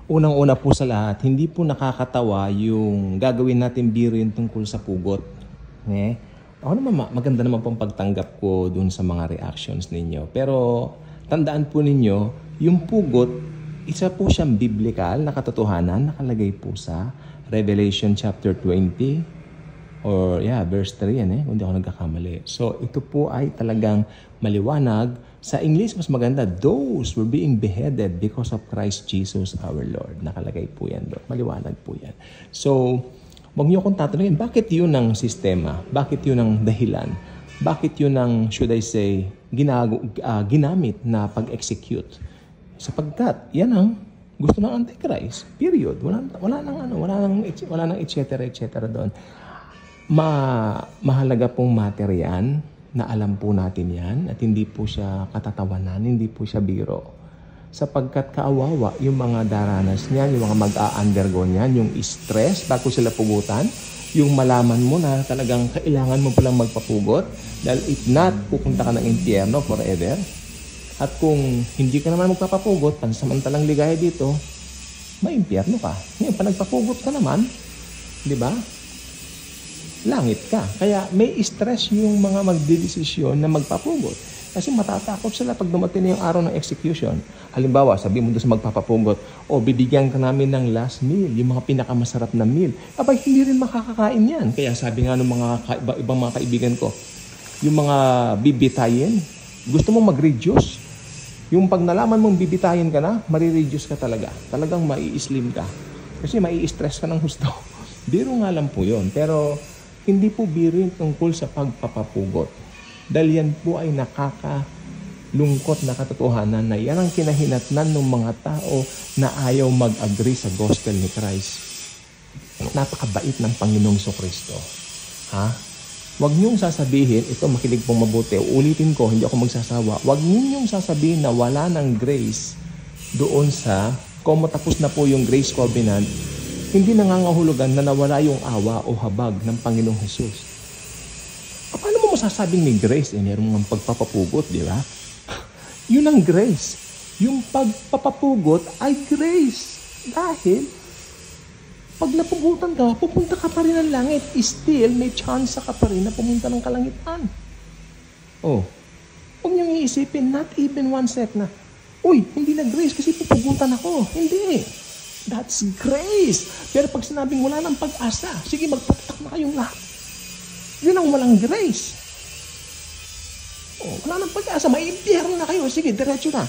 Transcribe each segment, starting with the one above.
Unang-una po sa lahat, hindi po nakakatawa yung gagawin natin biro yung tungkol sa pugot. Ako naman, maganda naman pong pagtanggap ko dun sa mga reactions ninyo. Pero tandaan po ninyo, yung pugot, isa po siyang biblical na katotohanan, nakalagay po sa Revelation chapter 20, verse 3 yan kung di ako nagkakamali. So ito po ay talagang maliwanag. Sa English, mas maganda, those were being beheaded because of Christ Jesus our Lord. Nakalagay po yan doon. Maliwanag po yan. So, huwag niyo akong tatanungin, bakit yun ang sistema? Bakit yun ang dahilan? Bakit yun ang, should I say, ginamit na pag-execute? Sapagkat, yan ang gusto ng Antichrist. Period. Wala nang et cetera doon. Mahalaga pong materian na alam po natin yan at hindi po siya katatawanan, hindi po siya biro. Sapagkat kaawawa yung mga daranas niyan, yung mga mag-a-undergo niyan, yung stress bago sila pugutan, yung malaman mo na talagang kailangan mo palang magpapugot dahil if not, pupunta ka ng impyerno forever. At kung hindi ka naman magpapapugot, pansamantalang ligaya dito, may impyerno ka. Ngayon, pa nagpapugot ka naman, di ba? Langit ka. Kaya may stress yung mga magdidesisyon na magpapugot. Kasi matatakot sila pag dumating na yung araw ng execution. Halimbawa, sabi mo doon sa magpapapugot, bibigyan ka namin ng last meal, yung mga pinakamasarap na meal. Abay, hindi rin makakakain yan. Kaya sabi nga ng mga ibang mga kaibigan ko, yung mga bibitayin, gusto mong mag-reduce. Yung pag nalaman mong bibitayin ka na, marireduce ka talaga. Talagang mai-slim ka. Kasi mai-stress ka ng gusto. Biro nga lang po yun. Pero hindi po biro yung tungkol sa pagpapapugot. Dahil yan po ay nakakalungkot na katotohanan na yan ang kinahinatnan ng mga tao na ayaw mag-agree sa gospel ni Christ. Napakabait ng Panginoong Kristo. Huwag niyong sasabihin, ito makinig pong mabuti, ulitin ko, hindi ako magsasawa. Huwag niyong sasabihin na wala ng grace doon sa, kung matapos na po yung grace covenant, hindi nangangahulugan na nawala yung awa o habag ng Panginoong Jesus. Paano mo masasabing may grace? Meron mga pagpapapugot, di ba? Yun ang grace. Yung pagpapapugot ay grace. Dahil, pag napugutan ka, pupunta ka pa rin ng langit. Still, may chance ka pa rin na pumunta ng kalangitan. Huwag niyong iisipin, not even 1 sec na, hindi na grace kasi pupugutan ako. Hindi. That's grace. Pero pag sinabing wala ng pag-asa, sige, magpatak na kayong lahat. Yun ang walang grace. Wala ng pag-asa, may impyerno na kayo. Sige, diretso na.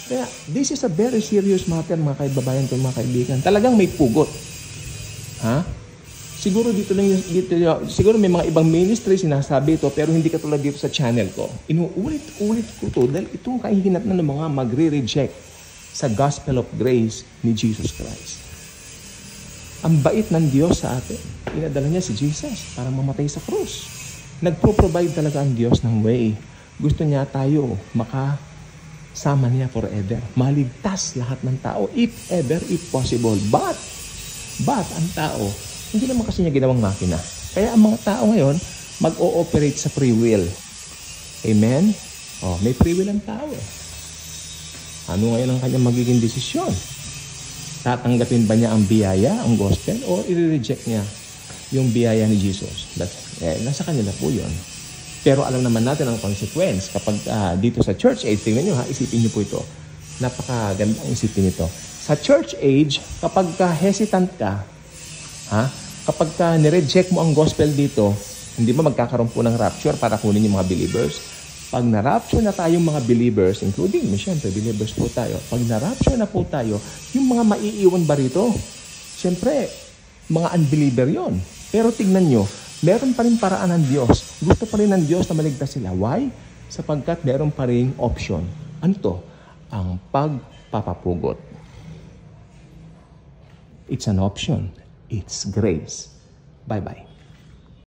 Kaya, this is a very serious matter, mga kaibabayan ko, mga kaibigan. Talagang may pugot. Siguro siguro may mga ibang ministry sinasabi ito, pero hindi katulad dito sa channel ko. Inuulit-ulit ko ito dahil itong kahihinat na ng mga magre-reject sa gospel of grace ni Jesus Christ. Ang bait ng Diyos sa atin. Inadala niya si Jesus para mamatay sa krus. Nagpro-provide talaga ang Diyos ng way. Gusto niya tayo makasama niya forever. Maligtas lahat ng tao, if ever, if possible. But ang tao, hindi naman kasi niya ginawang makina. Kaya ang mga tao ngayon, mag-ooperate sa free will. Amen? May free will ang tao Ano ngayon ang kanyang magiging desisyon? Tatanggapin ba niya ang biyaya, ang gospel, o i-reject niya yung biyaya ni Jesus? Nasa kanila po yun. Pero alam naman natin ang consequence. Kapag dito sa church age, tingnan nyo isipin nyo po ito. Napakagandang isipin ito. Sa church age, kapag hesitant ka, kapag nireject mo ang gospel dito, hindi ba magkakaroon po ng rapture para kunin yung mga believers? Pag na-rapture na tayong mga believers, including, siyempre, believers po tayo. Pag na-rapture na po tayo, yung mga maiiwan ba rito? Siyempre, mga unbeliever yon. Pero tignan nyo, meron pa rin paraan ng Diyos. Gusto pa rin ng Diyos na maligtas sila. Why? Sapagkat meron pa rin option. Ano to? Ang pagpapapugot. It's an option. It's grace. Bye-bye.